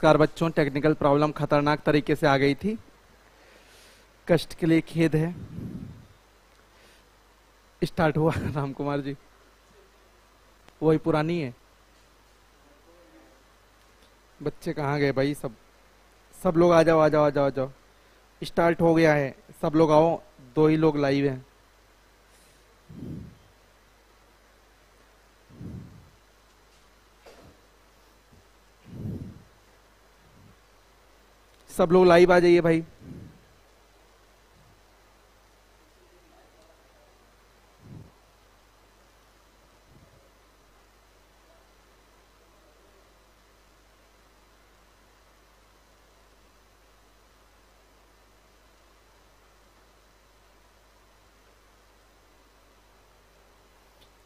नमस्कार बच्चों, technical problem खतरनाक तरीके से आ गई थी, कष्ट के लिए खेद है। स्टार्ट हुआ राम कुमार जी, वही पुरानी है। बच्चे कहाँ गए भाई? सब लोग आ जाओ आ जाओ आ जाओ आ जाओ, स्टार्ट हो गया है, सब लोग आओ। 2 ही लोग लाइव हैं। सब लोग लाइव आ जाइए भाई।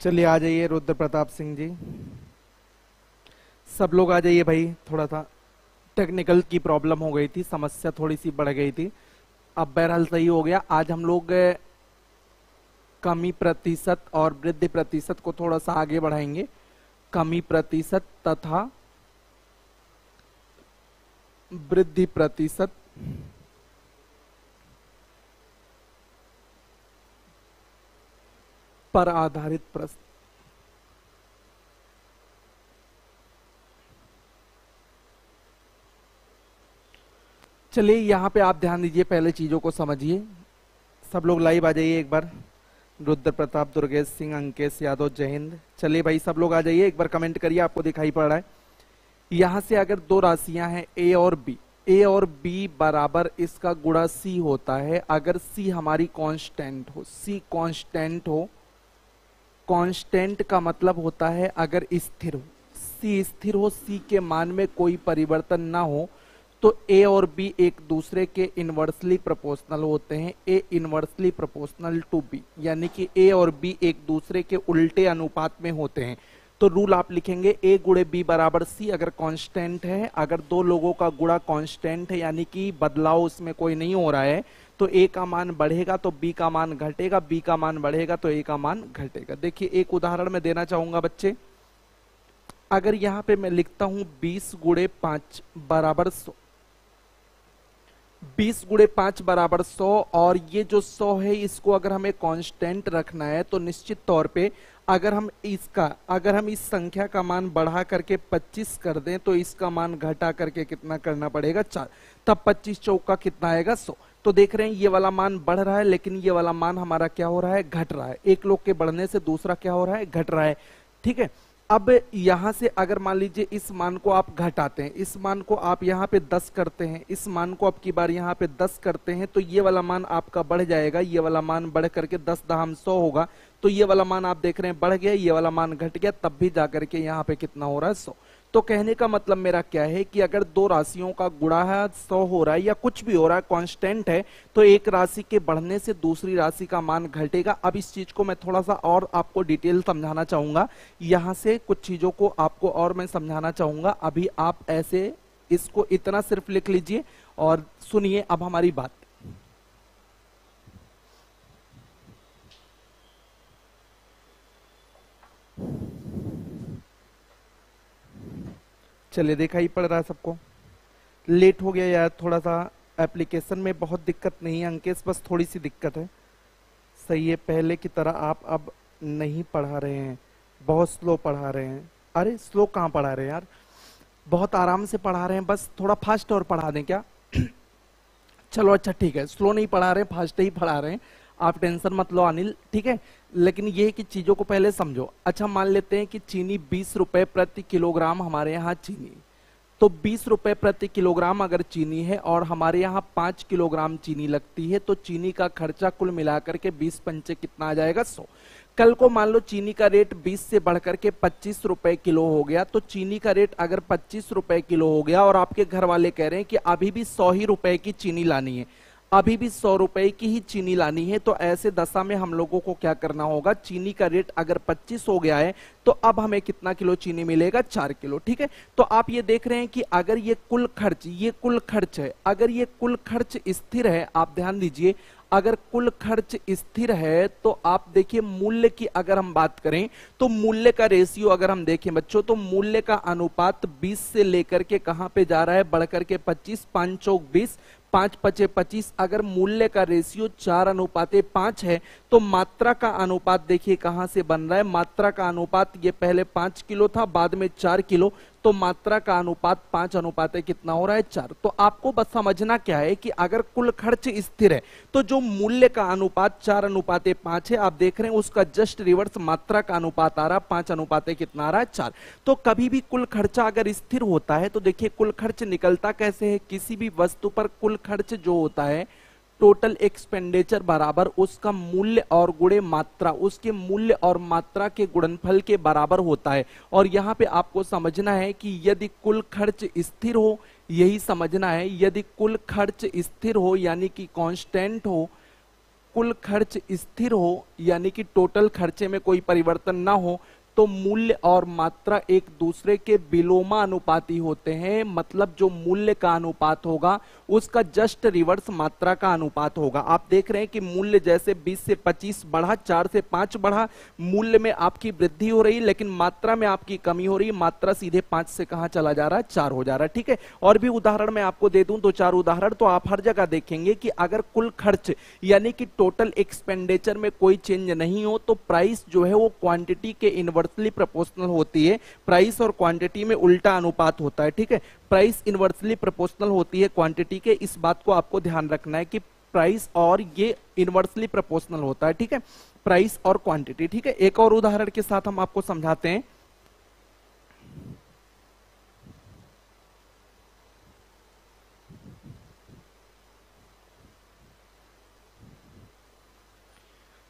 चलिए आ जाइए रुद्र प्रताप सिंह जी, सब लोग आ जाइए भाई। थोड़ा सा टेक्निकल की प्रॉब्लम हो गई थी, समस्या थोड़ी सी बढ़ गई थी, अब बहरहाल सही हो गया। आज हम लोग कमी प्रतिशत और वृद्धि प्रतिशत को थोड़ा सा आगे बढ़ाएंगे। कमी प्रतिशत तथा वृद्धि प्रतिशत पर आधारित प्रश्न। चलिए यहाँ पे आप ध्यान दीजिए, पहले चीजों को समझिए। सब लोग लाइव आ जाइए एक बार। रुद्र प्रताप, दुर्गेश सिंह, अंकेश यादव, जय हिंद। चलिए भाई सब लोग आ जाइए, एक बार कमेंट करिए, आपको दिखाई पड़ रहा है। यहां से अगर 2 राशियां हैं ए और बी बराबर इसका गुणा सी होता है। अगर सी हमारी कांस्टेंट हो, सी कांस्टेंट हो, कांस्टेंट का मतलब होता है अगर स्थिर हो, सी स्थिर हो, सी के मान में कोई परिवर्तन ना हो, तो ए और बी एक दूसरे के इनवर्सली प्रोपोर्शनल होते हैं। ए इनवर्सली प्रोपोर्शनल टू बी, यानी कि ए और बी एक दूसरे के उल्टे अनुपात में होते हैं। तो रूल आप लिखेंगे ए गुणे बी बराबर सी। अगर कांस्टेंट है, अगर 2 लोगों का गुणा कांस्टेंट है, यानी कि बदलाव उसमें कोई नहीं हो रहा है, तो ए का मान बढ़ेगा तो बी का मान घटेगा, बी का मान बढ़ेगा तो ए का मान घटेगा। देखिए एक उदाहरण मैं देना चाहूंगा बच्चे। अगर यहां पे मैं लिखता हूं 20 गुणे 5 बराबर 100, 20 गुणे 5 बराबर 100, और ये जो 100 है इसको अगर हमें कांस्टेंट रखना है तो निश्चित तौर पे अगर हम इस संख्या का मान बढ़ा करके 25 कर दें तो इसका मान घटा करके कितना करना पड़ेगा? 4। तब 25 चौका कितना आएगा? 100। तो देख रहे हैं ये वाला मान बढ़ रहा है, लेकिन ये वाला मान हमारा क्या हो रहा है? घट रहा है। एक लोग के बढ़ने से दूसरा क्या हो रहा है? घट रहा है। ठीक है, अब यहां से अगर मान लीजिए इस मान को आप घटाते हैं, इस मान को आप यहाँ पे 10 करते हैं, इस मान को अब की बार यहाँ पे 10 करते हैं, तो ये वाला मान आपका बढ़ जाएगा। ये वाला मान बढ़ करके 10 दहम 100 होगा। तो ये वाला मान आप देख रहे हैं बढ़ गया, ये वाला मान घट गया, तब भी जाकर के यहाँ पे कितना हो रहा है? 100। तो कहने का मतलब मेरा क्या है कि अगर 2 राशियों का गुणा है 100 हो रहा है या कुछ भी हो रहा है, कांस्टेंट है, तो एक राशि के बढ़ने से दूसरी राशि का मान घटेगा। अब इस चीज को मैं थोड़ा सा और आपको डिटेल समझाना चाहूंगा। यहां से कुछ चीजों को आपको और मैं समझाना चाहूंगा। अभी आप ऐसे इसको इतना सिर्फ लिख लीजिए और सुनिए अब हमारी बात। चलिए दिखाई पड़ रहा है सबको? लेट हो गया यार थोड़ा सा, एप्लीकेशन में बहुत दिक्कत नहीं है अंकेश, बस थोड़ी सी दिक्कत है। सही है, पहले की तरह आप अब नहीं पढ़ा रहे हैं, बहुत स्लो पढ़ा रहे हैं। अरे स्लो कहाँ पढ़ा रहे हैं यार, बहुत आराम से पढ़ा रहे हैं, बस थोड़ा फास्ट और पढ़ा दें क्या? चलो अच्छा ठीक है, स्लो नहीं पढ़ा रहे, फास्ट ही पढ़ा रहे हैं, आप टेंशन मत लो अनिल, ठीक है। लेकिन ये है कि चीजों को पहले समझो। अच्छा मान लेते हैं कि चीनी 20 रुपए प्रति किलोग्राम हमारे यहाँ चीनी, तो 20 रुपए प्रति किलोग्राम अगर चीनी है और हमारे यहाँ 5 किलोग्राम चीनी लगती है, तो चीनी का खर्चा कुल मिलाकर के 20 पंचे कितना आ जाएगा? 100। कल को मान लो चीनी का रेट 20 से बढ़कर के 25 रुपए किलो हो गया, तो चीनी का रेट अगर 25 रुपए किलो हो गया और आपके घर वाले कह रहे हैं कि अभी भी 100 ही रुपए की चीनी लानी है, अभी भी 100 रुपए की ही चीनी लानी है, तो ऐसे दशा में हम लोगों को क्या करना होगा, चीनी का रेट अगर 25 हो गया है तो अब हमें कितना किलो चीनी मिलेगा, 4 किलो। ठीक है, तो आप ये देख रहे हैं कि अगर ये कुल खर्च है, अगर ये कुल खर्च स्थिर है, आप ध्यान दीजिए, अगर कुल खर्च स्थिर है तो आप देखिए मूल्य की अगर हम बात करें तो मूल्य का रेशियो अगर हम देखें बच्चों, तो मूल्य का अनुपात 20 से लेकर के कहां पे जा रहा है, बढ़कर के 25, 5 चौक 20, 5 पचे 25। अगर मूल्य का रेशियो 4:5 है तो मात्रा का अनुपात देखिए कहां से बन रहा है, मात्रा का अनुपात ये पहले 5 किलो था, बाद में 4 किलो, तो मात्रा का अनुपात 5 कितना हो रहा है, 4। तो आपको बस समझना क्या है कि अगर कुल खर्च स्थिर है तो जो मूल्य का अनुपात 4:5 है, आप देख रहे हैं उसका जस्ट रिवर्स मात्रा का अनुपात आ रहा है 5 कितना आ रहा है, 4। तो कभी भी कुल खर्चा अगर स्थिर होता है तो देखिए कुल खर्च निकलता कैसे है, किसी भी वस्तु पर कुल खर्च जो होता है टोटल एक्सपेंडिचर बराबर उसका मूल्य और गुणे मात्रा, उसके मूल्य और मात्रा के गुणनफल के बराबर होता है। और यहाँ पे आपको समझना है कि यदि कुल खर्च स्थिर हो, यही समझना है, यदि कुल खर्च स्थिर हो यानी कि कांस्टेंट हो, कुल खर्च स्थिर हो यानी कि टोटल खर्चे में कोई परिवर्तन ना हो, तो मूल्य और मात्रा एक दूसरे के विलोमानुपाती होते हैं। मतलब जो मूल्य का अनुपात होगा उसका जस्ट रिवर्स मात्रा का अनुपात होगा। आप देख रहे हैं कि मूल्य जैसे 20 से 25 बढ़ा, 4 से 5 बढ़ा, मूल्य में आपकी वृद्धि हो रही, लेकिन मात्रा में आपकी कमी हो रही। मात्रा सीधे 5 से कहां चला जा रहा है, 4 हो जा रहा है। ठीक है, और भी उदाहरण मैं आपको दे दूं, 2-4 उदाहरण, तो आप हर जगह देखेंगे कि अगर कुल खर्च यानी कि टोटल एक्सपेंडिचर में कोई चेंज नहीं हो तो प्राइस जो है वो क्वांटिटी के इनवर्सली प्रोपोर्शनल होती है। प्राइस और क्वांटिटी में उल्टा अनुपात होता है। ठीक है, प्राइस इनवर्सली प्रोपोर्शनल होती है क्वांटिटी के, इस बात को आपको ध्यान रखना है कि प्राइस और ये इनवर्सली प्रोपोर्शनल होता है। ठीक है, प्राइस और क्वांटिटी। ठीक है, एक और उदाहरण के साथ हम आपको समझाते हैं।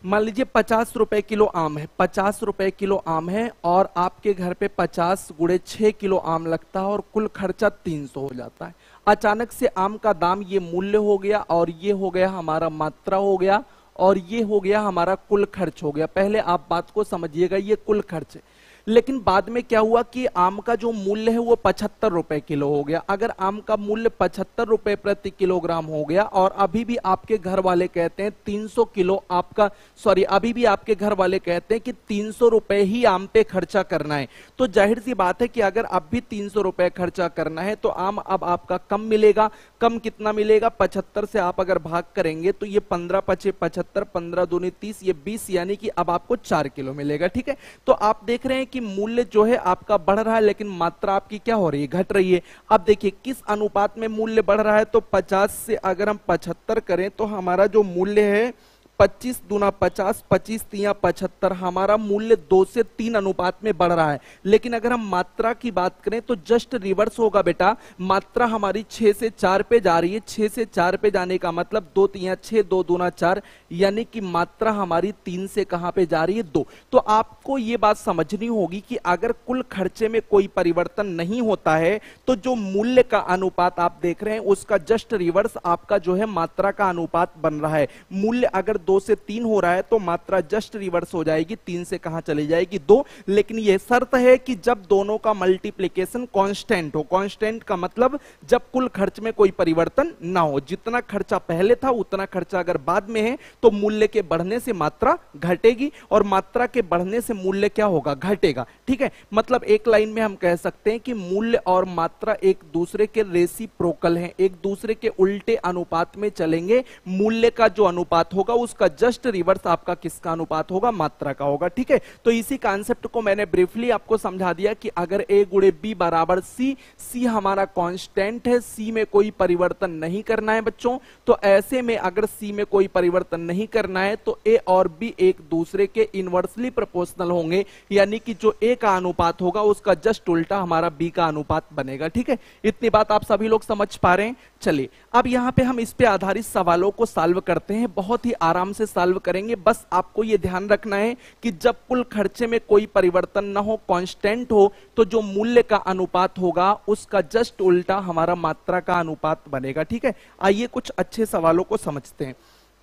मान लीजिए 50 रुपए किलो आम है, 50 रुपए किलो आम है और आपके घर पे 50 गुणे 6 किलो आम लगता है और कुल खर्चा 300 हो जाता है। अचानक से आम का दाम ये मूल्य हो गया और ये हो गया हमारा मात्रा हो गया और ये हो गया हमारा कुल खर्च हो गया। पहले आप बात को समझिएगा, ये कुल खर्च है, लेकिन बाद में क्या हुआ कि आम का जो मूल्य है वो 75 रुपए किलो हो गया। अगर आम का मूल्य 75 रुपए प्रति किलोग्राम हो गया और अभी भी आपके घर वाले कहते हैं 300 किलो आपका, सॉरी, अभी भी आपके घर वाले कहते हैं कि 300 रुपए ही आम पे खर्चा करना है, तो जाहिर सी बात है कि अगर अब भी 300 रुपए खर्चा करना है तो आम अब आपका कम मिलेगा। कम कितना मिलेगा, 75 से आप अगर भाग करेंगे तो ये 15 पचे 75, 15 दूनी 30, ये 20, यानी कि अब आपको 4 किलो मिलेगा। ठीक है, तो आप देख रहे हैं कि मूल्य जो है आपका बढ़ रहा है लेकिन मात्रा आपकी क्या हो रही है, घट रही है। अब देखिए किस अनुपात में मूल्य बढ़ रहा है, तो 50 से अगर हम 75 करें तो हमारा जो मूल्य है 25 दूना 50, 25 तिया 75, हमारा मूल्य 2 से 3 अनुपात में बढ़ रहा है। लेकिन अगर हम मात्रा की बात करें तो जस्ट रिवर्स होगा बेटा, मात्रा हमारी 6 से 4 पे जा रही है। 6 से 4 पे जाने का मतलब 2 तिया 6, 2 दूना 4, यानी कि मात्रा हमारी 3 से कहां पे जा रही है, 2। तो आपको ये बात समझनी होगी कि अगर कुल खर्चे में कोई परिवर्तन नहीं होता है तो जो मूल्य का अनुपात आप देख रहे हैं उसका जस्ट रिवर्स आपका जो है मात्रा का अनुपात बन रहा है। मूल्य अगर 2 से 3 हो रहा है तो मात्रा जस्ट रिवर्स हो जाएगी, 3 से कहां चली जाएगी, 2। लेकिन यह शर्त है कि जब दोनों का मल्टीप्लिकेशन कांस्टेंट हो। कांस्टेंट का मतलब जब कुल खर्च में कोई परिवर्तन ना हो, जितना खर्चा पहले था उतना खर्चा अगर बाद में है तो मूल्य के बढ़ने से मात्रा घटेगी और मात्रा के बढ़ने से मूल्य क्या होगा, घटेगा। ठीक है, मतलब एक लाइन में हम कह सकते हैं कि मूल्य और मात्रा एक दूसरे के रेसिप्रोकल हैं, एक दूसरे के उल्टे अनुपात में चलेंगे। मूल्य का जो अनुपात होगा उसका जस्ट रिवर्स आपका किसका अनुपात होगा, मात्रा का होगा। ठीक है, तो इसी कॉन्सेप्ट को मैंने ब्रीफली आपको समझा दिया कि अगर ए गुणे बी बराबर सी, सी हमारा कांस्टेंट है, सी में कोई परिवर्तन नहीं करना है बच्चों, तो ऐसे में अगर सी में कोई परिवर्तन नहीं करना है तो ए और बी एक दूसरे के इनवर्सली प्रोपोर्शनल होंगे, यानी कि जो ए का अनुपात होगा उसका जस्ट उल्टा हमारा बी का अनुपात बनेगा। ठीक है, इतनी बात आप सभी लोग समझ पा रहे हैं। चलिए अब यहां पे हम इस पे आधारित सवालों को सॉल्व करते हैं, बहुत ही आराम आराम से सॉल्व करेंगे। बस आपको ये ध्यान रखना है कि जब कुल खर्चे में कोई परिवर्तन ना हो, कांस्टेंट हो, तो जो मूल्य का अनुपात होगा उसका जस्ट उल्टा हमारा मात्रा का अनुपात बनेगा। ठीक है, आइए कुछ अच्छे सवालों को समझते हैं।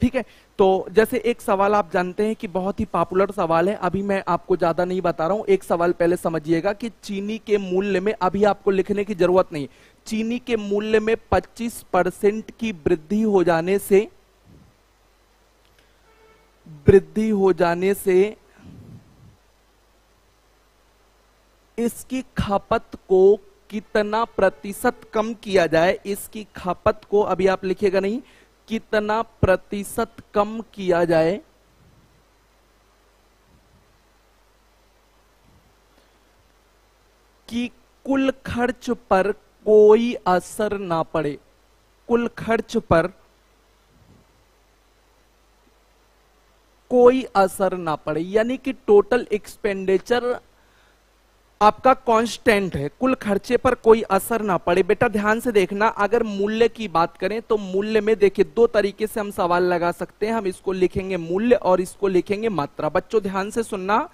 ठीक है, तो जैसे एक सवाल आप जानते हैं कि बहुत ही पॉपुलर सवाल है, अभी मैं आपको ज्यादा नहीं बता रहा हूं। एक सवाल पहले समझिएगा कि चीनी के मूल्य में, अभी आपको लिखने की जरूरत नहीं, चीनी के मूल्य में 25% की वृद्धि हो जाने से इसकी खपत को कितना प्रतिशत कम किया जाए। इसकी खपत को, अभी आप लिखिएगा नहीं, कितना प्रतिशत कम किया जाए कि कुल खर्च पर कोई असर ना पड़े। कुल खर्च पर कोई असर ना पड़े, यानी कि टोटल एक्सपेंडिचर आपका कांस्टेंट है, कुल खर्चे पर कोई असर ना पड़े। बेटा ध्यान से देखना, अगर मूल्य की बात करें तो मूल्य में देखिए दो तरीके से हम सवाल लगा सकते हैं। हम इसको लिखेंगे मूल्य और इसको लिखेंगे मात्रा। बच्चों ध्यान से सुनना,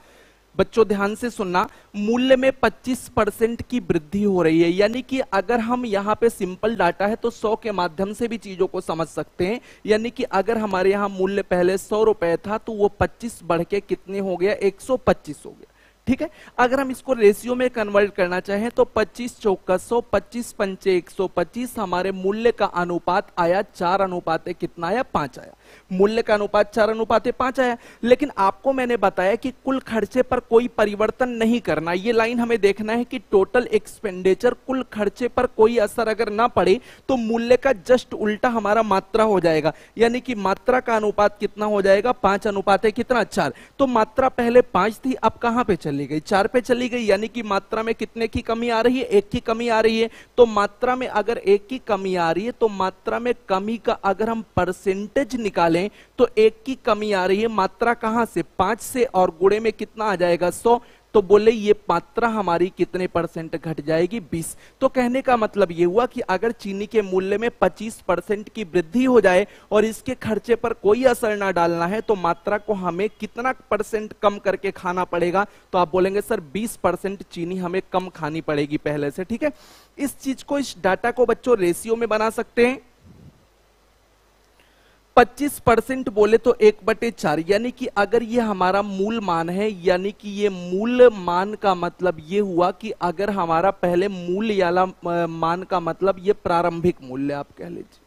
बच्चों ध्यान से सुनना, मूल्य में 25% की वृद्धि हो रही है, यानी कि अगर हम यहाँ पे सिंपल डाटा है तो 100 के माध्यम से भी चीजों को समझ सकते हैं। यानी कि अगर हमारे यहाँ मूल्य पहले 100 रुपए था तो वो 25 बढ़ के कितने हो गया, 125 हो गया। ठीक है, अगर हम इसको रेशियो में कन्वर्ट करना चाहें तो 25 चौका 100, 25 पंचे 125, हमारे मूल्य का अनुपात आया 4 कितना आया, 5 आया। मूल्य का अनुपात 4:5 आया। लेकिन आपको मैंने बताया कि कुल खर्चे पर कोई परिवर्तन नहीं करना। ये लाइन हमें देखना है कि टोटल एक्सपेंडिचर, कुल खर्चे पर कोई असर अगर ना पड़े तो मूल्य का जस्ट उल्टा हमारा मात्रा हो जाएगा, यानी कि मात्रा का अनुपात कितना हो जाएगा, 5:4। तो मात्रा पहले 5 थी, अब कहां पे चली गई, 4 पे चली गई, यानी कि मात्रा में कितने की कमी आ रही है, 1 की कमी आ रही है। तो मात्रा में अगर 1 की कमी आ रही है तो मात्रा में कमी का अगर हम परसेंटेज निकालें तो 1 की कमी आ रही है, मात्रा कहां से, 5 से, और गुणे में कितना आ जाएगा, 100। तो बोले ये मात्रा हमारी कितने परसेंट घट जाएगी, 20। तो कहने का मतलब ये हुआ कि अगर चीनी के मूल्य में 25% की वृद्धि हो जाए और इसके खर्चे पर कोई असर ना डालना है तो मात्रा को हमें कितना परसेंट कम करके खाना पड़ेगा। तो आप बोलेंगे सर 20% चीनी हमें कम खानी पड़ेगी पहले से। ठीक है, इस चीज को, इस डाटा को बच्चों रेशियो में बना सकते हैं। 25% बोले तो 1/4, यानी कि अगर ये हमारा मूल मान है, यानी कि ये मूल मान का मतलब ये हुआ कि अगर हमारा पहले मूल्य वाला मान का मतलब ये प्रारंभिक मूल्य आप कह लीजिए।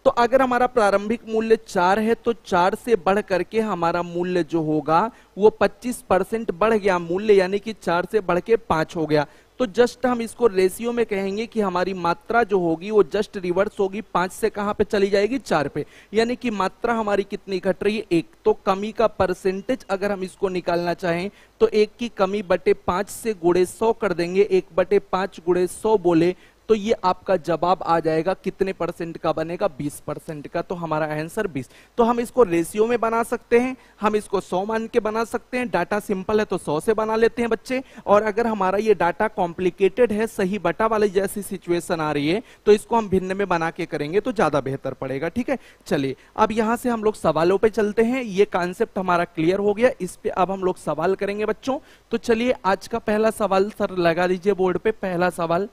तो अगर हमारा प्रारंभिक मूल्य 4 है तो 4 से बढ़ करके हमारा मूल्य जो होगा वो 25% बढ़ गया मूल्य, यानी कि 4 से बढ़ के 5 हो गया। तो जस्ट हम इसको रेशियो में कहेंगे कि हमारी मात्रा जो होगी वो जस्ट रिवर्स होगी, 5 से कहां पे चली जाएगी, 4 पे, यानी कि मात्रा हमारी कितनी घट रही है, 1। तो कमी का परसेंटेज अगर हम इसको निकालना चाहें तो 1 की कमी बटे 5 से गुणे 100 कर देंगे, 1/5 गुणे 100 बोले तो ये आपका जवाब आ जाएगा कितने परसेंट का बनेगा, 20% का। तो हमारा आंसर 20। तो हम इसको रेशियो में बना सकते हैं, हम इसको 100 मान के बना सकते हैं। डाटा सिंपल है तो 100 से बना लेते हैं बच्चे। और अगर हमारा ये डाटा कॉम्प्लिकेटेड है, सही बटा वाली जैसी सिचुएशन आ रही है, तो इसको हम भिन्न में बना के करेंगे तो ज्यादा बेहतर पड़ेगा। ठीक है, चलिए अब यहां से हम लोग सवालों पे चलते हैं। ये कॉन्सेप्ट हमारा क्लियर हो गया, इस पे अब हम लोग सवाल करेंगे बच्चों। तो चलिए आज का पहला सवाल सर लगा दीजिए बोर्ड पे, पहला सवाल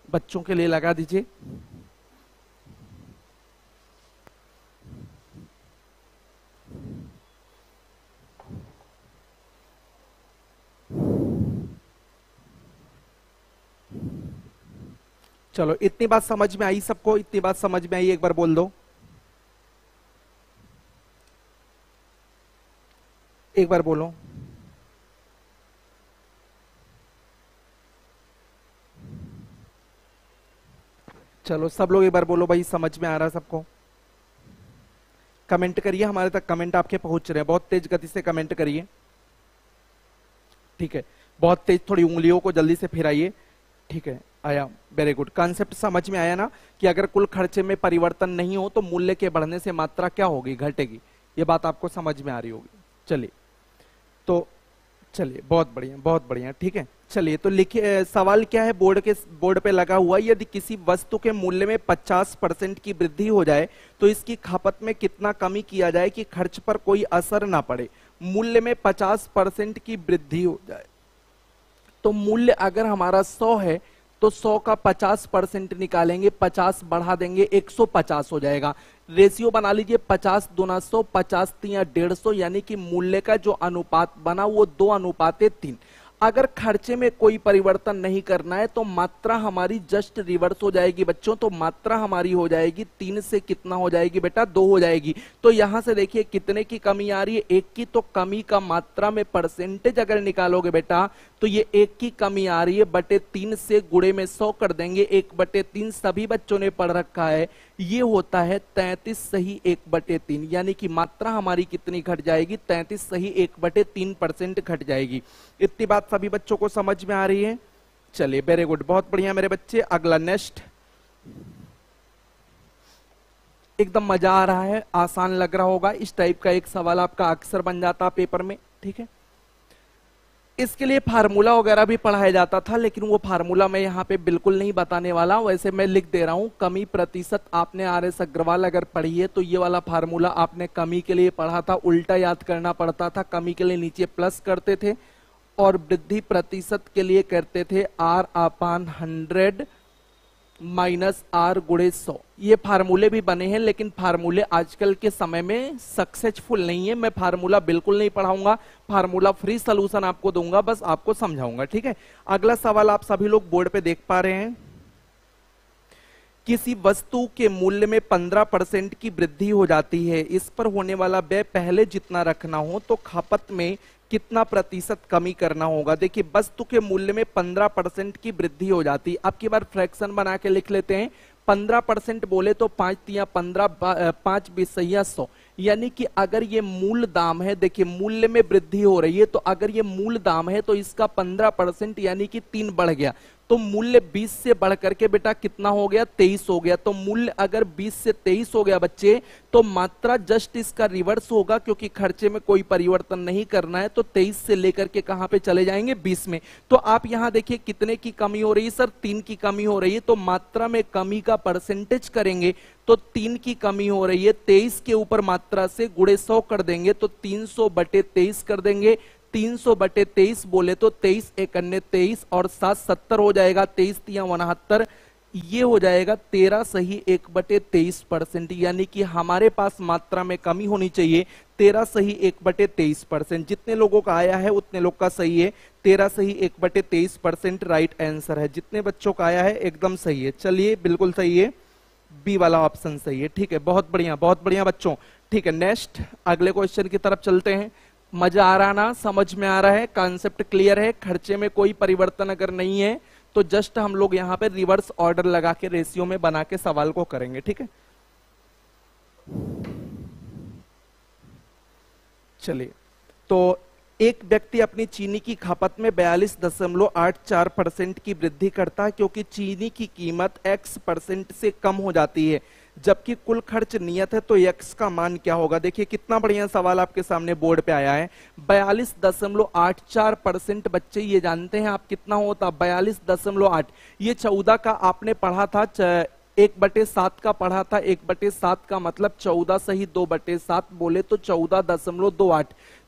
बच्चों के लिए लगा दीजिए। चलो इतनी बात समझ में आई सबको, इतनी बात समझ में आई, एक बार बोल दो, एक बार बोलो। चलो सब लोग एक बार बोलो भाई, समझ में आ रहा है सबको। कमेंट करिए, हमारे तक कमेंट आपके पहुंच रहे हैं, बहुत तेज गति से कमेंट करिए। ठीक है, बहुत तेज, थोड़ी उंगलियों को जल्दी से फिराइए। ठीक है, आया, वेरी गुड। कॉन्सेप्ट समझ में आया ना कि अगर कुल खर्चे में परिवर्तन नहीं हो तो मूल्य के बढ़ने से मात्रा क्या होगी, घटेगी। ये बात आपको समझ में आ रही होगी। चलिए तो चलिए बहुत बढ़िया ठीक है। चलिए तो लिखिए सवाल क्या है, बोर्ड पे लगा हुआ, यदि किसी वस्तु के मूल्य में 50% की वृद्धि हो जाए तो इसकी खपत में कितना कमी किया जाए कि खर्च पर कोई असर ना पड़े। मूल्य में 50% की वृद्धि हो जाए तो मूल्य अगर हमारा 100 है तो 100 का 50% निकालेंगे, 50 बढ़ा देंगे 150 हो जाएगा। रेशियो बना लीजिए 50 दूना 100, 50 तिया 150, यानी कि मूल्य का जो अनुपात बना वो 2:3। अगर खर्चे में कोई परिवर्तन नहीं करना है तो मात्रा हमारी जस्ट रिवर्स हो जाएगी बच्चों। तो मात्रा हमारी हो जाएगी 3 से कितना हो जाएगी बेटा, 2 हो जाएगी। तो यहां से देखिए कितने की कमी आ रही है, 1 की। तो कमी का मात्रा में परसेंटेज अगर निकालोगे बेटा तो ये 1 की कमी आ रही है, बटे 3 से गुणे में 100 कर देंगे, 1/3 सभी बच्चों ने पढ़ रखा है, ये होता है 33 सही 1/3। यानी कि मात्रा हमारी कितनी घट जाएगी, 33 सही 1/3% घट जाएगी। इतनी बात सभी बच्चों को समझ में आ रही है? चलिए वेरी गुड, बहुत बढ़िया मेरे बच्चे। अगला नेक्स्ट, एकदम मजा आ रहा है, आसान लग रहा होगा। इस टाइप का एक सवाल आपका अक्सर बन जाता पेपर में, ठीक है। इसके लिए फार्मूला वगैरह भी पढ़ाया जाता था, लेकिन वो फार्मूला मैं यहाँ पे बिल्कुल नहीं बताने वाला। वैसे मैं लिख दे रहा हूँ, कमी प्रतिशत आपने RS अग्रवाल अगर पढ़ी है तो ये वाला फार्मूला आपने कमी के लिए पढ़ा था, उल्टा याद करना पड़ता था। कमी के लिए नीचे प्लस करते थे और वृद्धि प्रतिशत के लिए करते थे R/100 माइनस R गुणे 100। ये फार्मूले भी बने हैं, लेकिन फार्मूले आजकल के समय में सक्सेसफुल नहीं है। मैं फार्मूला बिल्कुल नहीं पढ़ाऊंगा, फार्मूला फ्री सॉल्यूशन आपको दूंगा, बस आपको समझाऊंगा, ठीक है। अगला सवाल आप सभी लोग बोर्ड पे देख पा रहे हैं। किसी वस्तु के मूल्य में 15% की वृद्धि हो जाती है, इस पर होने वाला व्यय पहले जितना रखना हो तो खपत में कितना प्रतिशत कमी करना होगा। देखिए वस्तु के मूल्य में 15% की वृद्धि हो जाती है। अब की बार फ्रैक्शन बना के लिख लेते हैं। 15% बोले तो 5 तिया 15, 5 बीसैया 100। यानी कि अगर ये मूल दाम है, देखिए मूल्य में वृद्धि हो रही है, तो अगर ये मूल दाम है तो इसका 15% यानी कि 3 बढ़ गया। तो मूल्य 20 से बढ़ करके बेटा कितना हो गया, 23 हो गया। तो मूल्य अगर 20 से 23 हो गया बच्चे, तो मात्रा जस्ट इसका रिवर्स होगा, क्योंकि खर्चे में कोई परिवर्तन नहीं करना है। तो 23 से लेकर के कहां पे चले जाएंगे, 20 में। तो आप यहां देखिए कितने की कमी हो रही है सर, 3 की कमी हो रही है। तो मात्रा में कमी का परसेंटेज करेंगे तो 3 की कमी हो रही है, 23 के ऊपर मात्रा से गुणे 100 कर देंगे तो 300/23 कर देंगे। 300/23 बोले तो 23 एकन्ने 23 और 7 70 हो जाएगा, 23 तिया 69, ये हो जाएगा 13 सही 1/23%। यानी कि हमारे पास मात्रा में कमी होनी चाहिए 13 सही 1/23%। जितने लोगों का आया है उतने लोग का सही है, 13 सही 1/23% राइट आंसर है। जितने बच्चों का आया है एकदम सही है। चलिए बिल्कुल सही है, बी वाला ऑप्शन सही है, ठीक है। बहुत बढ़िया बच्चों, ठीक है। नेक्स्ट अगले क्वेश्चन की तरफ चलते हैं। मजा आ रहा ना, समझ में आ रहा है, कॉन्सेप्ट क्लियर है। खर्चे में कोई परिवर्तन अगर नहीं है तो जस्ट हम लोग यहाँ पे रिवर्स ऑर्डर लगा के रेशियो में बना के सवाल को करेंगे, ठीक है। चलिए तो एक व्यक्ति अपनी चीनी की खपत में 42.84% की वृद्धि करता है, क्योंकि चीनी की कीमत X% से कम हो जाती है, जबकि कुल खर्च नियत है, तो X का मान क्या होगा। देखिए कितना बढ़िया सवाल आपके सामने बोर्ड पे आया है। 42.84% बच्चे ये जानते हैं आप कितना होता, 42.8। ये 14 का आपने पढ़ा था, 1/7 का पढ़ा था। 1/7 का मतलब 14 सही 2/7 बोले तो 14.28।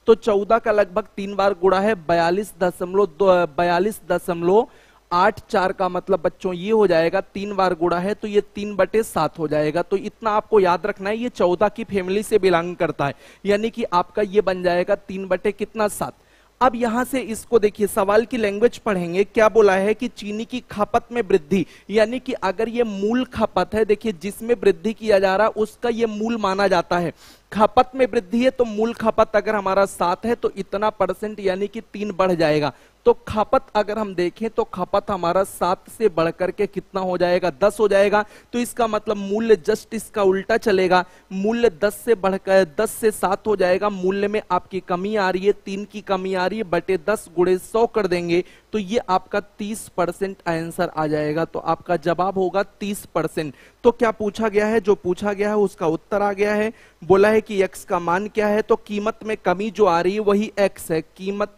तो 14 का लगभग 3 बार गुणा है, 42.84 का मतलब बच्चों ये हो जाएगा 3 बार गुणा है, तो ये 3/7 हो जाएगा। तो इतना आपको याद रखना है, ये 14 की फैमिली से बिलोंग करता है, यानी कि आपका ये बन जाएगा 3/7। अब यहां से इसको देखिए, सवाल की लैंग्वेज पढ़ेंगे। क्या बोला है कि चीनी की खपत में वृद्धि, यानी कि अगर ये मूल खपत है, देखिए जिसमें वृद्धि किया जा रहा है उसका ये मूल माना जाता है। खपत में वृद्धि है तो मूल खपत अगर हमारा 7 है तो इतना % यानी कि 3 बढ़ जाएगा। तो खपत अगर हम देखें तो खपत हमारा 7 से बढ़कर के कितना हो जाएगा, 10 हो जाएगा। तो इसका मतलब मूल्य जस्ट इसका उल्टा चलेगा, मूल्य 10 से बढ़कर 10 से 7 हो जाएगा। मूल्य में आपकी कमी आ रही है, 3 की कमी आ रही है, बटे 10 गुणे 100 कर देंगे तो ये आपका 30% आंसर आ जाएगा। तो आपका जवाब होगा 30%। तो क्या पूछा गया है, जो पूछा गया है उसका उत्तर आ गया है। बोला है कि x का मान क्या है, तो कीमत में कमी जो आ रही है वही x है, कीमत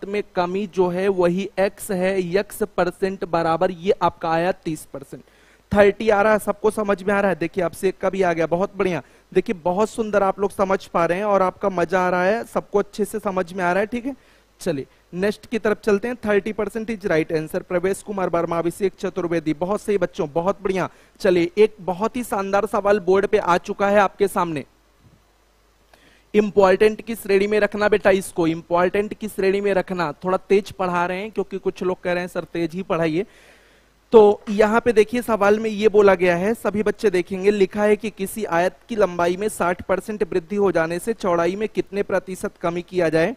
में कमी जो है वही x है, x परसेंट बराबर ये आपका आया 30%। 30 आ रहा है, सबको समझ में आ रहा है? देखिए आपसे एक का भी आ गया, बहुत बढ़िया। देखिए बहुत सुंदर आप लोग समझ पा रहे हैं और आपका मजा आ रहा है, सबको अच्छे से समझ में आ रहा है, ठीक है। चलिए नेक्स्ट की तरफ चलते हैं। 30% इज राइट आंसर। प्रवेश कुमार वर्मा, अभिषेक चतुर्वेदी, बहुत सही बच्चों, बहुत बढ़िया। चलिए एक बहुत ही शानदार सवाल बोर्ड पे आ चुका है आपके सामने। इंपॉर्टेंट की श्रेणी में रखना बेटा, इसको इंपॉर्टेंट की श्रेणी में रखना। थोड़ा तेज पढ़ा रहे हैं क्योंकि कुछ लोग कह रहे हैं सर तेज ही पढ़ाइए। तो यहां पे देखिए सवाल में ये बोला गया है, सभी बच्चे देखेंगे, लिखा है कि किसी आयत की लंबाई में 60% वृद्धि हो जाने से चौड़ाई में कितने प्रतिशत कमी किया जाए।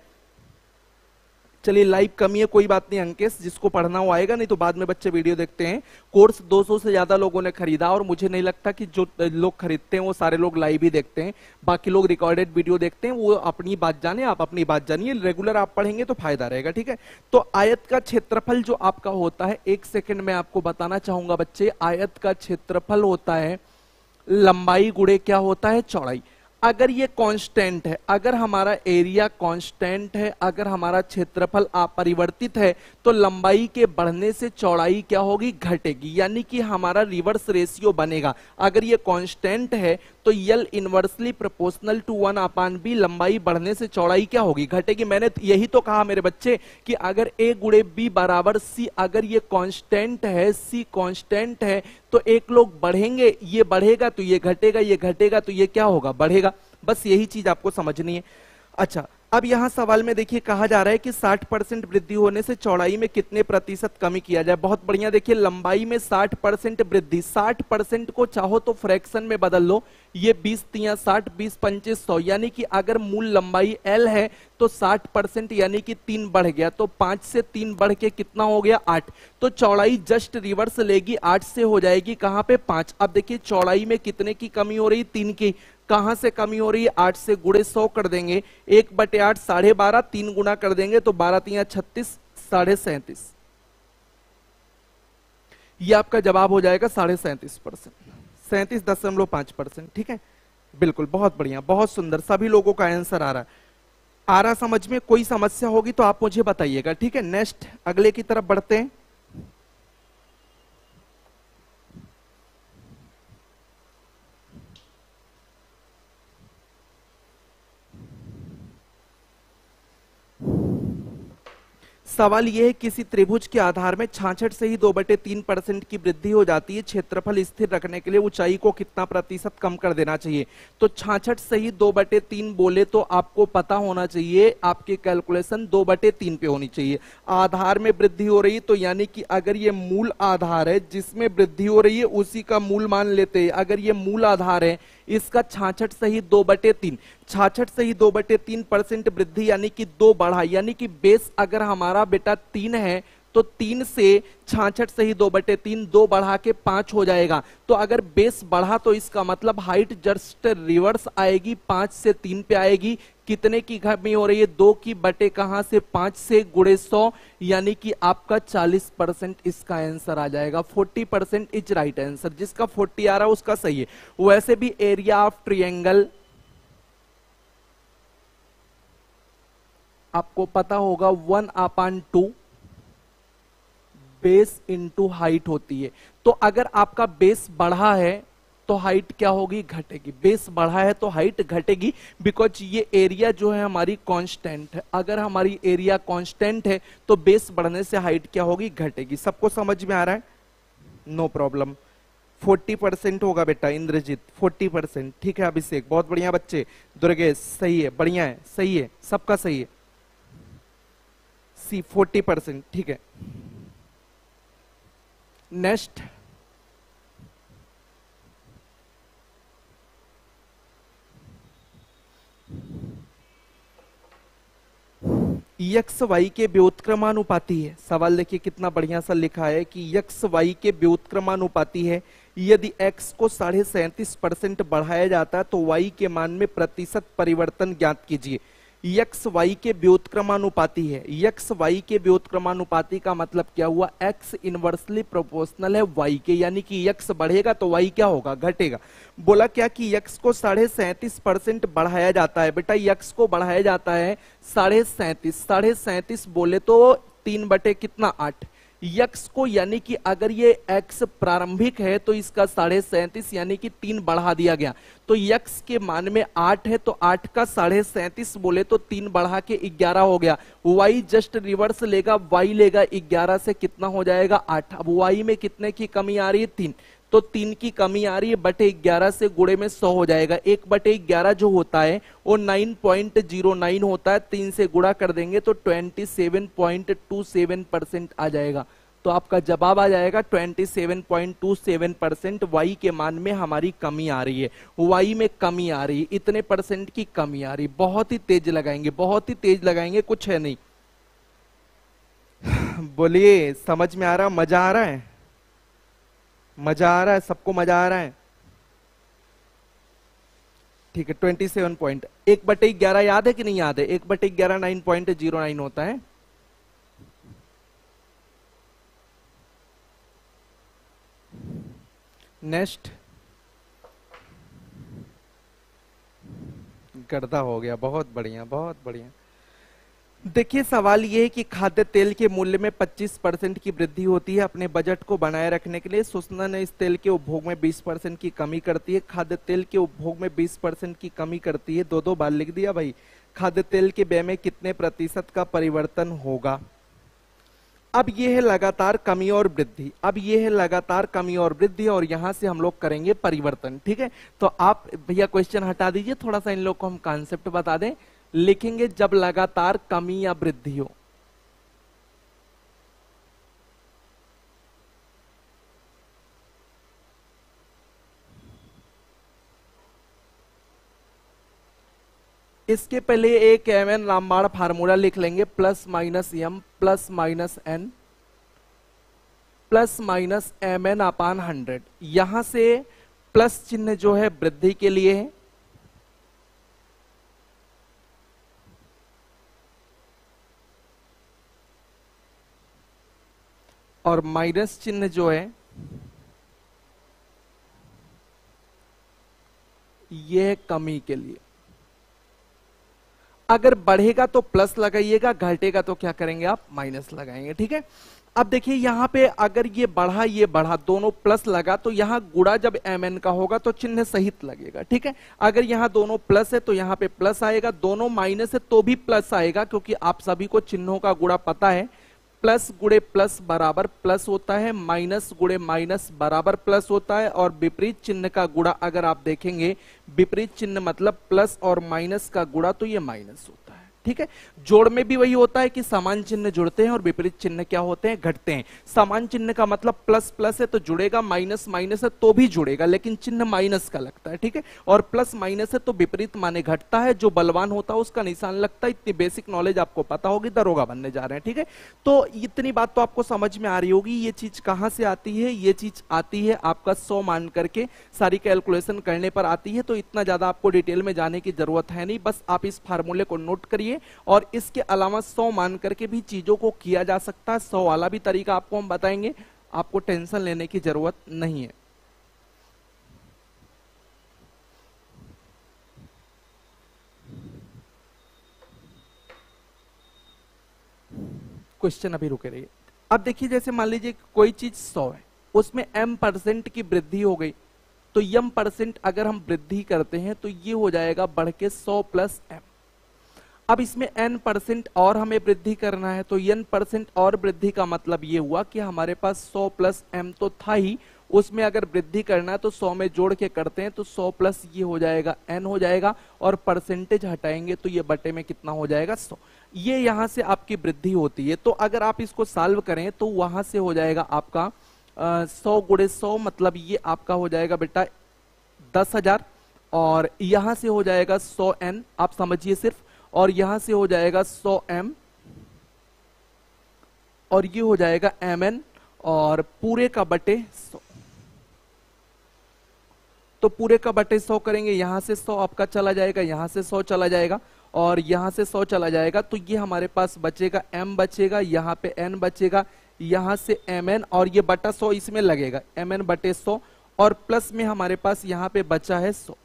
चलिए लाइव कमी है, कोई बात नहीं अंकेश, जिसको पढ़ना वो आएगा, नहीं तो बाद में बच्चे वीडियो देखते हैं। कोर्स 200 से ज्यादा लोगों ने खरीदा और मुझे नहीं लगता कि जो लोग खरीदते हैं वो सारे लोग लाइव ही देखते हैं, बाकी लोग रिकॉर्डेड वीडियो देखते हैं। वो अपनी बात जाने, आप अपनी बात जानिए, रेगुलर आप पढ़ेंगे तो फायदा रहेगा, ठीक है। तो आयत का क्षेत्रफल जो आपका होता है, एक सेकेंड में आपको बताना चाहूंगा बच्चे, आयत का क्षेत्रफल होता है लंबाई गुणे क्या होता है, चौड़ाई। अगर ये कांस्टेंट है, अगर हमारा एरिया कांस्टेंट है, अगर हमारा क्षेत्रफल अपरिवर्तित है, तो लंबाई के बढ़ने से चौड़ाई क्या होगी, घटेगी, यानी कि हमारा रिवर्स रेशियो बनेगा। अगर ये कांस्टेंट है तो यल इनवर्सली प्रोपोर्शनल टू 1/b, लंबाई बढ़ने से चौड़ाई क्या होगी, घटेगी। मैंने यही तो कहा मेरे बच्चे कि अगर a गुणे b बराबर c, अगर ये कांस्टेंट है, c कांस्टेंट है, तो एक लोग बढ़ेंगे, ये बढ़ेगा तो ये घटेगा, ये घटेगा तो ये क्या होगा, बढ़ेगा। बस यही चीज आपको समझनी है। अच्छा अब यहां सवाल में देखिए कहा जा रहा है कि 60% वृद्धि होने से चौड़ाई में कितने प्रतिशत कमी किया जाए। बहुत बढ़िया, देखिए लंबाई में 60% वृद्धि, 60% को चाहो तो फ्रैक्शन में बदल लो, ये 20 तिया 60, 20 पंचे 100, यानी कि अगर मूल लंबाई l है तो 60% यानी कि 3 बढ़ गया, तो 5 से 3 बढ़ के कितना हो गया, 8। तो चौड़ाई जस्ट रिवर्स लेगी, 8 से हो जाएगी कहां पे, 5। अब देखिए चौड़ाई में कितने की कमी हो रही, 3 की। कहां से कमी हो रही है, 8 से गुणे 100 कर देंगे, 1/8 12.5, 3 गुना कर देंगे तो 12 तिया 36, 37.5। ये आपका जवाब हो जाएगा 37.5%, 37.5%, ठीक है। बिल्कुल बहुत बढ़िया, बहुत सुंदर, सभी लोगों का आंसर आ रहा समझ में। कोई समस्या होगी तो आप मुझे बताइएगा, ठीक है। नेक्स्ट अगले की तरफ बढ़ते हैं। सवाल यह है किसी त्रिभुज के आधार में 66 से ही 2/3% की वृद्धि हो जाती है, क्षेत्रफल स्थिर रखने के लिए ऊंचाई को कितना प्रतिशत कम कर देना चाहिए। तो 66 से ही 2/3 बोले तो आपको पता होना चाहिए, आपकी कैलकुलेशन 2/3 पे होनी चाहिए। आधार में वृद्धि हो रही है तो यानी कि अगर ये मूल आधार है जिसमें वृद्धि हो रही है उसी का मूल मान लेते हैं। अगर ये मूल आधार है, इसका 66 से ही 2/3, 66 से ही 2/3% वृद्धि यानी कि 2 बढ़ा, यानी कि बेस अगर हमारा बेटा 3 है तो 3 से 66 से ही 2/3, 2 बढ़ा के 5 हो जाएगा। तो अगर बेस बढ़ा तो इसका मतलब हाइट जस्ट रिवर्स आएगी, 5 से 3 पे आएगी। कितने की कमी हो रही है, 2 की बटे कहां से, 5 से गुणे 100, यानी कि आपका 40% इसका आंसर आ जाएगा। 40% इज राइट आंसर, जिसका 40 आ रहा है उसका सही है। वैसे भी एरिया ऑफ ट्रायंगल आपको पता होगा 1/2 बेस इंटू हाइट होती है। तो अगर आपका बेस बढ़ा है तो हाइट क्या होगी, घटेगी। बेस बढ़ा है तो हाइट घटेगी, बिकॉज ये एरिया जो है हमारी कांस्टेंट है। अगर हमारी एरिया कांस्टेंट है तो बेस बढ़ने से हाइट क्या होगी, घटेगी। सबको समझ में आ रहा है, नो प्रॉब्लम। 40% होगा बेटा इंद्रजीत, 40%, ठीक है। अभिषेक बहुत बढ़िया बच्चे, दुर्गेश सही है, बढ़िया है, सही है, सबका सही है। सी 40%, ठीक है। नेक्स्ट यक्स वाई के व्युत्क्रमानुपाती है। सवाल देखिए कितना बढ़िया सा लिखा है कि यक्स वाई के व्युत्क्रमानुपाती है। यदि x को 37.5% बढ़ाया जाता है तो y के मान में प्रतिशत परिवर्तन ज्ञात कीजिए। यक्स वाई के व्युत्क्रमानुपाती है। यक्स वाई के व्युत्क्रमानुपाती का मतलब क्या हुआ, एक्स इनवर्सली प्रोपोर्शनल है वाई के, यानी कि यक्स बढ़ेगा तो वाई क्या होगा, घटेगा। बोला क्या कि यक्स को 37.5% बढ़ाया जाता है। बेटा यक्स को बढ़ाया जाता है 37.5 बोले तो 3 बटे कितना 8। यक्स को यानी कि अगर ये एक्स प्रारंभिक है तो इसका 37.5 यानी कि 3 बढ़ा दिया गया, तो यक्स के मान में 8 है तो 8 का 37.5 बोले तो 3 बढ़ा के 11 हो गया। वाई जस्ट रिवर्स लेगा, वाई लेगा 11 से कितना हो जाएगा 8। अब वाई में कितने की कमी आ रही है 3, तो 3 की कमी आ रही है, बटे 11 से गुणे में 100 हो जाएगा। 1/11 जो होता है वो 9.09 होता है, 3 से गुणा कर देंगे तो 27.27% आ जाएगा। तो आपका जवाब आ जाएगा 27.27% वाई के मान में हमारी कमी आ रही है। वाई में कमी आ रही है, इतने परसेंट की कमी आ रही है। बहुत ही तेज लगाएंगे, बहुत ही तेज लगाएंगे, कुछ है नहीं। बोलिए समझ में आ रहा, मजा आ रहा है, मजा आ रहा है, सबको मजा आ रहा है? ठीक है 27 पॉइंट। 1/11 याद है कि नहीं याद है? 1/11 9.09 होता है। नेक्स्ट गर्दा हो गया, बहुत बढ़िया बहुत बढ़िया। देखिए सवाल यह है कि खाद्य तेल के मूल्य में 25% की वृद्धि होती है अपने बजट को बनाए रखने के लिए। सूचना ने इस तेल के उपभोग में 20% की कमी करती है। खाद्य तेल के उपभोग में 20% की कमी करती है, दो बार लिख दिया भाई। खाद्य तेल के व्यय में कितने प्रतिशत का परिवर्तन होगा? अब यह है लगातार कमी और वृद्धि, अब यह है लगातार कमी और वृद्धि, और यहां से हम लोग करेंगे परिवर्तन। ठीक है, तो आप भैया क्वेश्चन हटा दीजिए, थोड़ा सा इन लोग को हम कॉन्सेप्ट बता दें। लिखेंगे जब लगातार कमी या वृद्धि हो, इसके पहले एक एम एन रामबाण फार्मूला लिख लेंगे, plus minus M plus minus N plus minus M N अपान 100। यहां से प्लस चिन्ह जो है वृद्धि के लिए है, और माइनस चिन्ह जो है यह कमी के लिए। अगर बढ़ेगा तो प्लस लगाइएगा, घटेगा तो क्या करेंगे आप, माइनस लगाएंगे। ठीक है, अब देखिए यहां पे अगर ये बढ़ा दोनों प्लस लगा, तो यहां गुणा जब mn का होगा तो चिन्ह सहित लगेगा। ठीक है, अगर यहां दोनों प्लस है तो यहां पे प्लस आएगा, दोनों माइनस है तो भी प्लस आएगा, क्योंकि आप सभी को चिन्हों का गुणा पता है। प्लस गुणे प्लस बराबर प्लस होता है, माइनस गुणे माइनस बराबर प्लस होता है, और विपरीत चिन्ह का गुणा अगर आप देखेंगे, विपरीत चिन्ह मतलब प्लस और माइनस का गुणा, तो ये माइनस होता है। ठीक है, जोड़ में भी वही होता है कि समान चिन्ह जुड़ते हैं और विपरीत चिन्ह क्या होते हैं, घटते हैं। समान चिन्ह का मतलब प्लस प्लस है तो जुड़ेगा, माइनस माइनस है तो भी जुड़ेगा, लेकिन चिन्ह माइनस का लगता है। ठीक है, और प्लस माइनस है तो विपरीत माने घटता है, जो बलवान होता है उसका निशान लगता है। इतनी बेसिक नॉलेज आपको पता होगी, दरोगा बनने जा रहे हैं। ठीक है, तो इतनी बात तो आपको समझ में आ रही होगी। ये चीज कहां से आती है, ये चीज आती है आपका 100 मान करके, सारी कैलकुलेशन करने पर आती है। तो इतना ज्यादा आपको डिटेल में जाने की जरूरत है नहीं, बस आप इस फार्मूले को नोट करिए। और इसके अलावा 100 मान करके भी चीजों को किया जा सकता है, 100 वाला भी तरीका आपको हम बताएंगे, आपको टेंशन लेने की जरूरत नहीं है। क्वेश्चन अभी रुके रहिए। अब देखिए जैसे मान लीजिए कोई चीज 100 है, उसमें m% की वृद्धि हो गई, तो m% अगर हम वृद्धि करते हैं तो ये हो जाएगा बढ़ के 100 प्लस m। अब इसमें n% और हमें वृद्धि करना है, तो n% और वृद्धि का मतलब ये हुआ कि हमारे पास 100 प्लस m तो था ही, उसमें अगर वृद्धि करना है तो 100 में जोड़ के करते हैं, तो 100 प्लस ये हो जाएगा n हो जाएगा, और परसेंटेज हटाएंगे तो ये बटे में कितना हो जाएगा 100। ये यहां से आपकी वृद्धि होती है। तो अगर आप इसको सॉल्व करें तो वहां से हो जाएगा आपका 100 गुणे 100 मतलब ये आपका हो जाएगा बेटा 10,000, और यहां से हो जाएगा 100n, आप समझिए सिर्फ, और यहां से हो जाएगा 100m, और ये हो जाएगा mn, और पूरे का बटे 100। तो पूरे का बटे 100 करेंगे, यहां से 100 आपका चला जाएगा, यहां से 100 चला जाएगा, और यहाँ से 100 चला जाएगा तो ये हमारे पास बचेगा m बचेगा, यहाँ पे n बचेगा, यहाँ से mn और ये बटा 100 इसमें लगेगा mn बटे 100 और प्लस में हमारे पास यहाँ पे बचा है 100।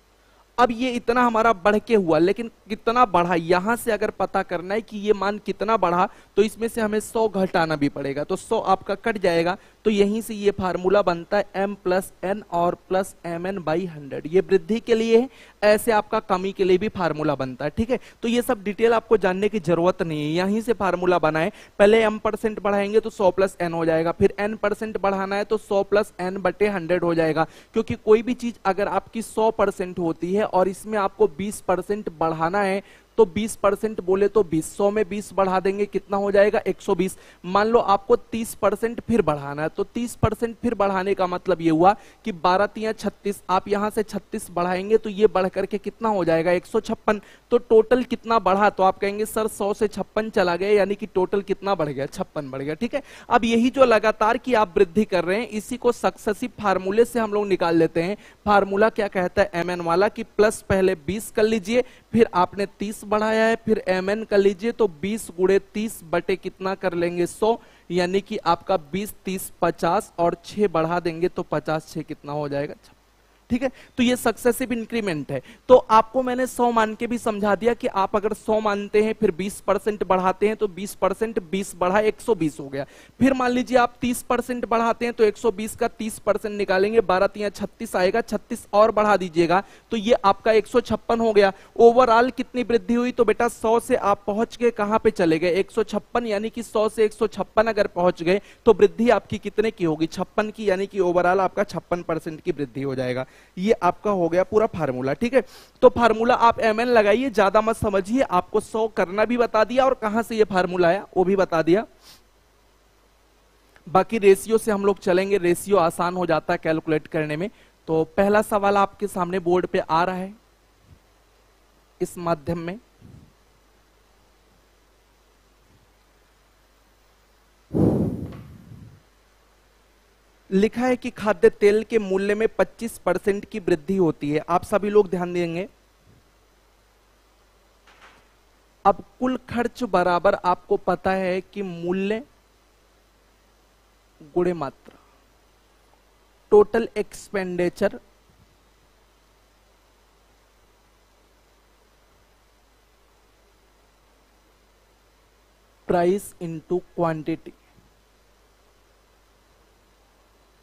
अब ये इतना हमारा बढ़ के हुआ, लेकिन कितना बढ़ा यहां से अगर पता करना है कि ये मान कितना बढ़ा तो इसमें से हमें 100 घटाना भी पड़ेगा, तो 100 आपका कट जाएगा, तो यहीं से ये फार्मूला बनता है m प्लस n और प्लस mn बाई 100। ये वृद्धि के लिए है, ऐसे आपका कमी के लिए भी फार्मूला बनता है। ठीक है, तो ये सब डिटेल आपको जानने की जरूरत नहीं है, यहीं से फार्मूला बनाए। पहले m% बढ़ाएंगे तो 100 प्लस n हो जाएगा, फिर n% बढ़ाना है तो 100 प्लस n बटे 100 हो जाएगा, क्योंकि कोई भी चीज अगर आपकी 100% होती है और इसमें आपको 20% बढ़ाना है तो 20% बोले तो 100 में 20 बढ़ा देंगे, कितना हो जाएगा 120। मान लो आपको 30% फिर बढ़ाना है तो 30% फिर बढ़ाने का मतलब ये हुआ कि 12 तिया 36, आप यहां से 36 बढ़ाएंगे तो ये बढ़ करके कितना हो जाएगा 156। तो टोटल कितना बढ़ा, तो आप कहेंगे सर 100 से 56 चला गया, यानी कि टोटल कितना बढ़ गया 56 बढ़ गया। ठीक है, अब यही जो लगातार की आप वृद्धि कर रहे हैं इसी को सक्सेसिव फार्मूले से हम लोग निकाल लेते हैं। फार्मूला क्या कहता है mn वाला कि प्लस पहले 20 कर लीजिए, फिर आपने 30 बढ़ाया है, फिर mn कर लीजिए तो 20 गुणे 30 बटे कितना कर लेंगे 100, यानी कि आपका 20 30 50 और 6 बढ़ा देंगे तो 50 6 कितना हो जाएगा। ठीक है, तो ये सक्सेसिव इंक्रीमेंट है। तो आपको मैंने 100 मान के भी समझा दिया कि आप अगर 100 मानते हैं फिर 20% बढ़ाते हैं तो 20% 20 बढ़ा 120 हो गया। फिर मान लीजिए आप 30% बढ़ाते हैं तो 120 का 30% निकालेंगे, 12 तिया 36 आएगा, 36 और बढ़ा दीजिएगा तो ये आपका 156 हो गया। ओवरऑल कितनी वृद्धि हुई, तो बेटा 100 से आप पहुंच गए कहां पे चले गए 156, यानी कि 100 से 156 अगर पहुंच गए तो वृद्धि आपकी कितने की होगी 56 की, यानी कि ओवरऑल आपका 56% की वृद्धि हो जाएगा। ये आपका हो गया पूरा फार्मूला। ठीक है, तो फार्मूला आप mn लगाइए, ज्यादा मत समझिए, आपको 100 करना भी बता दिया और कहां से ये फार्मूला आया वो भी बता दिया। बाकी रेशियो से हम लोग चलेंगे, रेशियो आसान हो जाता है कैलकुलेट करने में। तो पहला सवाल आपके सामने बोर्ड पे आ रहा है इस माध्यम में, लिखा है कि खाद्य तेल के मूल्य में 25% की वृद्धि होती है। आप सभी लोग ध्यान देंगे, अब कुल खर्च बराबर आपको पता है कि मूल्य गुणे मात्रा, total expenditure price into quantity,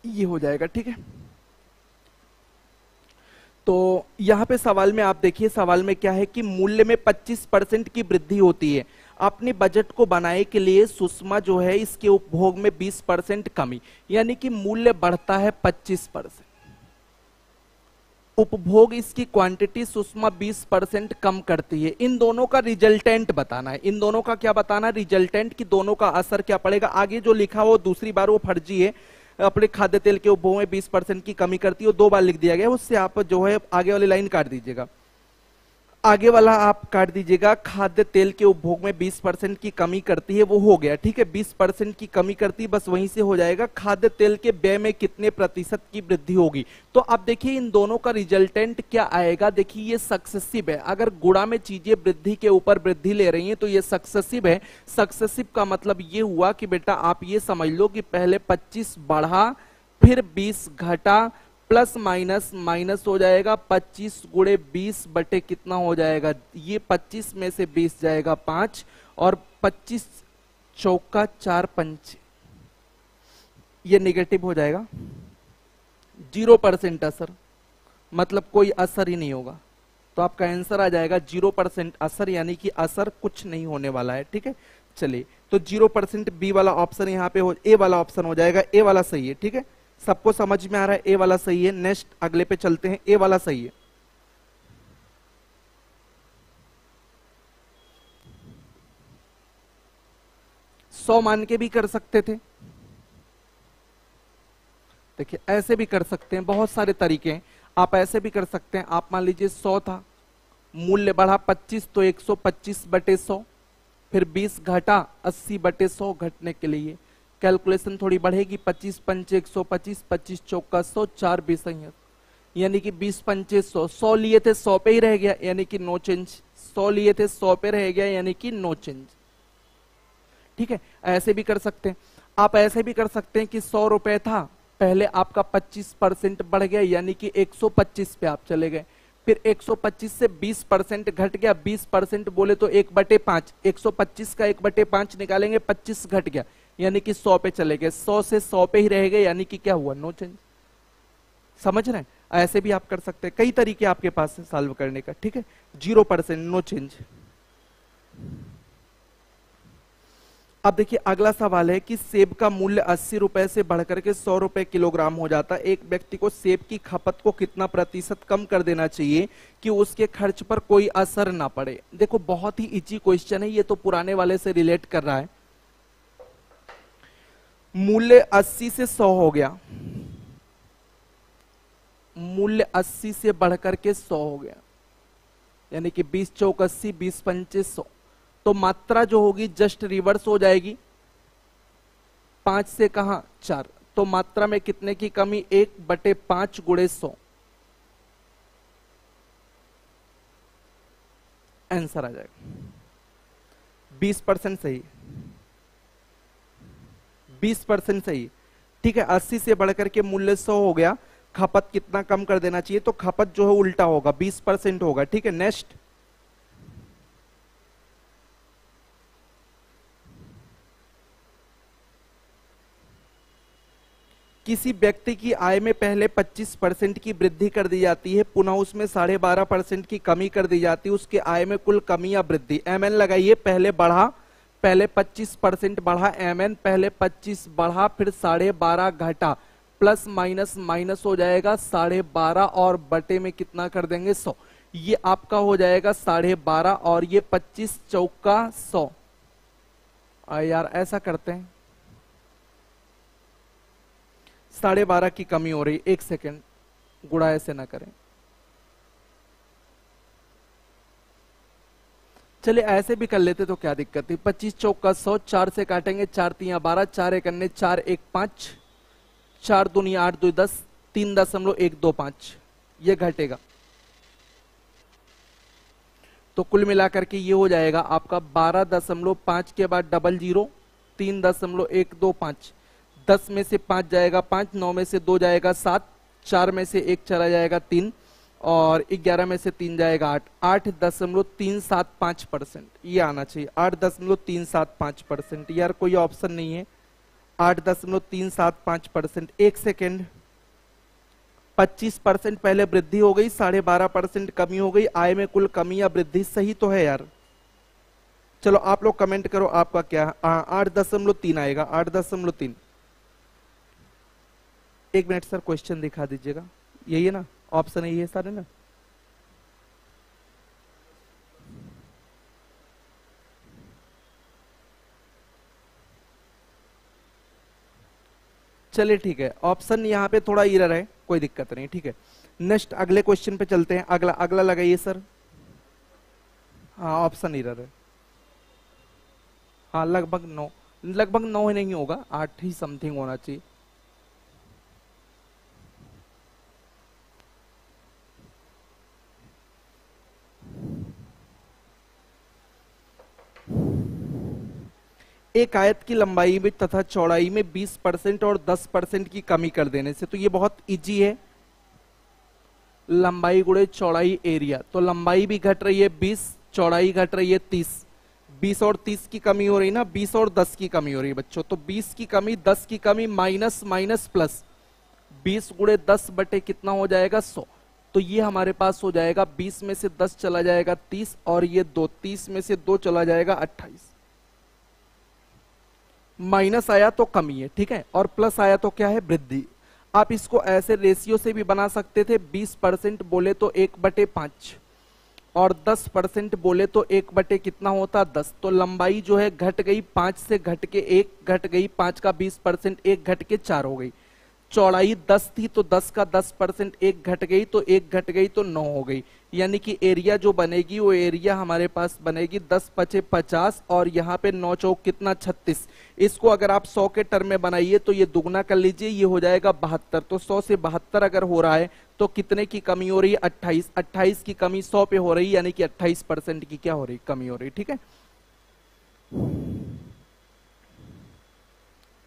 ये हो जाएगा। ठीक है, तो यहां पे सवाल में आप देखिए, सवाल में क्या है कि मूल्य में 25% की वृद्धि होती है। अपने बजट को बनाने के लिए सुषमा जो है इसके उपभोग में 20% कमी, यानी कि मूल्य बढ़ता है 25%, उपभोग इसकी क्वांटिटी सुषमा 20% कम करती है। इन दोनों का रिजल्टेंट बताना है, इन दोनों का क्या बताना है रिजल्टेंट, कि दोनों का असर क्या पड़ेगा। आगे जो लिखा वो दूसरी बार वो फर्जी है, अपने खाद्य तेल के उपभोग में 20% की कमी करती है, वो 2 बार लिख दिया गया, उससे आप जो है आगे वाली लाइन काट दीजिएगा, आगे वाला आप काट दीजिएगा। खाद्य तेल के उपभोग में 20% की कमी करती है, वो हो गया। ठीक है, 20% की कमी करती है, बस वहीं से हो जाएगा। खाद्य तेल के व्यय में कितने प्रतिशत की वृद्धि होगी, तो आप देखिए इन दोनों का रिजल्टेंट क्या आएगा। देखिए ये सक्सेसिव है, अगर गुणा में चीजें वृद्धि के ऊपर वृद्धि ले रही हैं तो ये सक्सेसिव है। सक्सेसिव का मतलब ये हुआ कि बेटा आप ये समझ लो कि पहले 25 बढ़ा, फिर 20 घटा, प्लस माइनस माइनस हो जाएगा, 25 गुणे 20 बटे कितना हो जाएगा, ये 25 में से 20 जाएगा 5 और 25 चौका 4 पंच, ये नेगेटिव हो जाएगा, 0% असर, मतलब कोई असर ही नहीं होगा। तो आपका आंसर आ जाएगा 0% असर, यानी कि असर कुछ नहीं होने वाला है। ठीक है, चलिए तो 0% बी वाला ऑप्शन यहाँ पे हो, ए वाला ऑप्शन हो जाएगा, ए वाला सही है। ठीक है, सबको समझ में आ रहा है, ए वाला सही है। नेक्स्ट अगले पे चलते हैं, ए वाला सही है। सौ मान के भी कर सकते थे, देखिए ऐसे भी कर सकते हैं, बहुत सारे तरीके हैं। आप ऐसे भी कर सकते हैं, आप मान लीजिए 100 था, मूल्य बढ़ा 25 तो 125 बटे 100, फिर 20 घटा 80 बटे 100 घटने के लिए कैलकुलेशन थोड़ी बढ़ेगी, 25 पंचे 125, 25 चौका 100, 4 20, यानी कि 20 पंचे 100, 100 लिए थे 100 पे ही रह गया, यानी कि नो चेंज 100 लिए थे, 100 पे रह गया, यानी कि नो चेंज। ठीक है, ऐसे भी कर सकते हैं। आप ऐसे भी कर सकते हैं कि 100 रुपए था, पहले आपका 25% बढ़ गया, यानी कि 125 पे आप चले गए, फिर 125 से 20% घट गया, 20% बोले तो 1/5, 125 का 1/5 निकालेंगे, 25 घट गया, यानी कि 100 पे चले गए, 100 से 100 पे ही रह गए, यानी कि क्या हुआ, नो चेंज। समझ रहे हैं, ऐसे भी आप कर सकते हैं, कई तरीके आपके पास है सॉल्व करने का। ठीक है, 0% नो चेंज। अब देखिए अगला सवाल है कि सेब का मूल्य 80 रुपए से बढ़कर के 100 रुपए किलोग्राम हो जाता है, एक व्यक्ति को सेब की खपत को कितना प्रतिशत कम कर देना चाहिए कि उसके खर्च पर कोई असर ना पड़े। देखो बहुत ही इजी क्वेश्चन है, ये तो पुराने वाले से रिलेट कर रहा है। मूल्य 80 से 100 हो गया, मूल्य 80 से बढ़कर के 100 हो गया, यानी कि 20 चौक 80, 20 पंचे 100, तो मात्रा जो होगी जस्ट रिवर्स हो जाएगी, 5 से कहां 4, तो मात्रा में कितने की कमी, 1/5 गुणे 100, आंसर आ जाएगा 20% सही, 20% सही। ठीक है, 80 से बढ़कर के मूल्य 100 हो गया, खपत कितना कम कर देना चाहिए, तो खपत जो है उल्टा होगा, 20% होगा। ठीक है, नेक्स्ट, किसी व्यक्ति की आय में पहले 25% की वृद्धि कर दी जाती है, पुनः उसमें 12.5% की कमी कर दी जाती है, उसके आय में कुल कमी या वृद्धि, mn लगाइए, पहले बढ़ा, पहले 25% बढ़ा, mn पहले 25 बढ़ा, फिर 12.5 घटा, प्लस माइनस माइनस हो जाएगा 12.5 और बटे में कितना कर देंगे 100, ये आपका हो जाएगा 12.5 और ये 25 चौका 100। यार ऐसा करते हैं, 12.5 की कमी हो रही, एक सेकेंड, गुणा ऐसे ना करें, चलिए ऐसे भी कर लेते तो क्या दिक्कत थी, 25 चौका 100, 4 से काटेंगे, 4 तिया 12, 4 एक अन्य 4 1 5, 4 दूनी 8 2 10, 3.125, ये घटेगा, तो कुल मिलाकर के ये हो जाएगा आपका 12.5 के बाद 00, 3.125, 10 में से 5 जाएगा 5, 9 में से 2 जाएगा 7, 4 में से 1 चला जाएगा 3, और 11 में से 3 जाएगा 8, 8.375%, ये आना चाहिए 8.375%। यार कोई ऑप्शन नहीं है, 8.375%। एक सेकेंड, 25% पहले वृद्धि हो गई, 12.5% कमी हो गई, आय में कुल कमी या वृद्धि, सही तो है यार। चलो आप लोग कमेंट करो आपका क्या, 8.3 आएगा, 8.3। एक मिनट सर, क्वेश्चन दिखा दीजिएगा, यही है ना, ऑप्शन यही है सारे ना। चलिए ठीक है, ऑप्शन यहाँ पे थोड़ा इरर है, कोई दिक्कत नहीं, ठीक है। नेक्स्ट अगले क्वेश्चन पे चलते हैं, अगला अगला लगाइए सर। हाँ ऑप्शन इरर है, हाँ लगभग 9, लगभग 9 ही नहीं होगा, 8 ही समथिंग होना चाहिए। एक आयत की लंबाई में तथा चौड़ाई में 20% और 10% की कमी कर देने से, तो ये बहुत इजी है, लंबाई गुणे चौड़ाई एरिया, तो लंबाई भी घट रही है 20, चौड़ाई घट रही है 30, 20 और 30 की कमी हो रही ना, 20 और 10 की कमी हो रही है बच्चों, तो 20 की कमी 10 की कमी माइनस माइनस प्लस, 20 गुणे 10 बटे कितना हो जाएगा 100, तो ये हमारे पास हो जाएगा 20 में से 10 चला जाएगा 30, और ये 30 में से 2 चला जाएगा 28, माइनस आया तो कमी है, ठीक है, और प्लस आया तो क्या है, वृद्धि। आप इसको ऐसे रेशियो से भी बना सकते थे, 20% बोले तो 1/5 और 10% बोले तो 1 कितना होता 10, तो लंबाई जो है घट गई 5 से घट के 1 घट गई, 5 का 20%, 1 घट के 4 हो गई, चौड़ाई 10 थी तो 10 का 10% एक घट गई तो एक घट गई तो 9 हो गई, यानी कि एरिया जो बनेगी वो एरिया हमारे पास बनेगी 10 पचे 50 और यहाँ पे 9 चौक कितना 36। इसको अगर आप 100 के टर्म में बनाइए तो ये दुगना कर लीजिए, ये हो जाएगा 72। तो 100 से 72 अगर हो रहा है तो कितने की कमी हो रही है? 28। 28 की कमी 100 पे हो रही है, यानी कि 28% की क्या हो रही? कमी हो रही। ठीक है,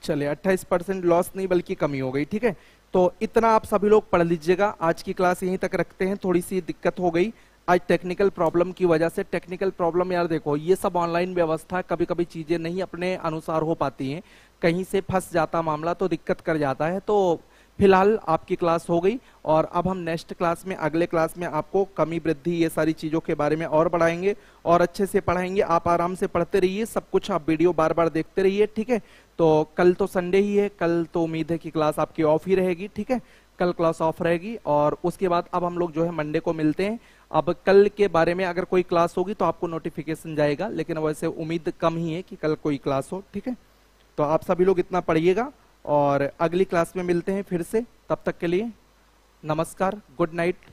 चलिए 28% लॉस नहीं बल्कि कमी हो गई। ठीक है, तो इतना आप सभी लोग पढ़ लीजिएगा। आज की क्लास यहीं तक रखते हैं, थोड़ी सी दिक्कत हो गई आज टेक्निकल प्रॉब्लम की वजह से। टेक्निकल प्रॉब्लम यार देखो, ये सब ऑनलाइन व्यवस्था, कभी कभी चीजें नहीं अपने अनुसार हो पाती हैं, कहीं से फंस जाता मामला तो दिक्कत कर जाता है। तो फिलहाल आपकी क्लास हो गई और अब हम नेक्स्ट क्लास में, अगले क्लास में आपको कमी वृद्धि ये सारी चीजों के बारे में और बढ़ाएंगे और अच्छे से पढ़ाएंगे। आप आराम से पढ़ते रहिए, सब कुछ आप वीडियो बार बार देखते रहिए। ठीक है, तो कल तो संडे ही है, कल तो उम्मीद है कि क्लास आपकी ऑफ ही रहेगी। ठीक है, कल क्लास ऑफ रहेगी और उसके बाद अब हम लोग जो है मंडे को मिलते हैं। अब कल के बारे में अगर कोई क्लास होगी तो आपको नोटिफिकेशन जाएगा, लेकिन वैसे उम्मीद कम ही है कि कल कोई क्लास हो। ठीक है, तो आप सभी लोग इतना पढ़िएगा और अगली क्लास में मिलते हैं फिर से। तब तक के लिए नमस्कार, गुड नाइट।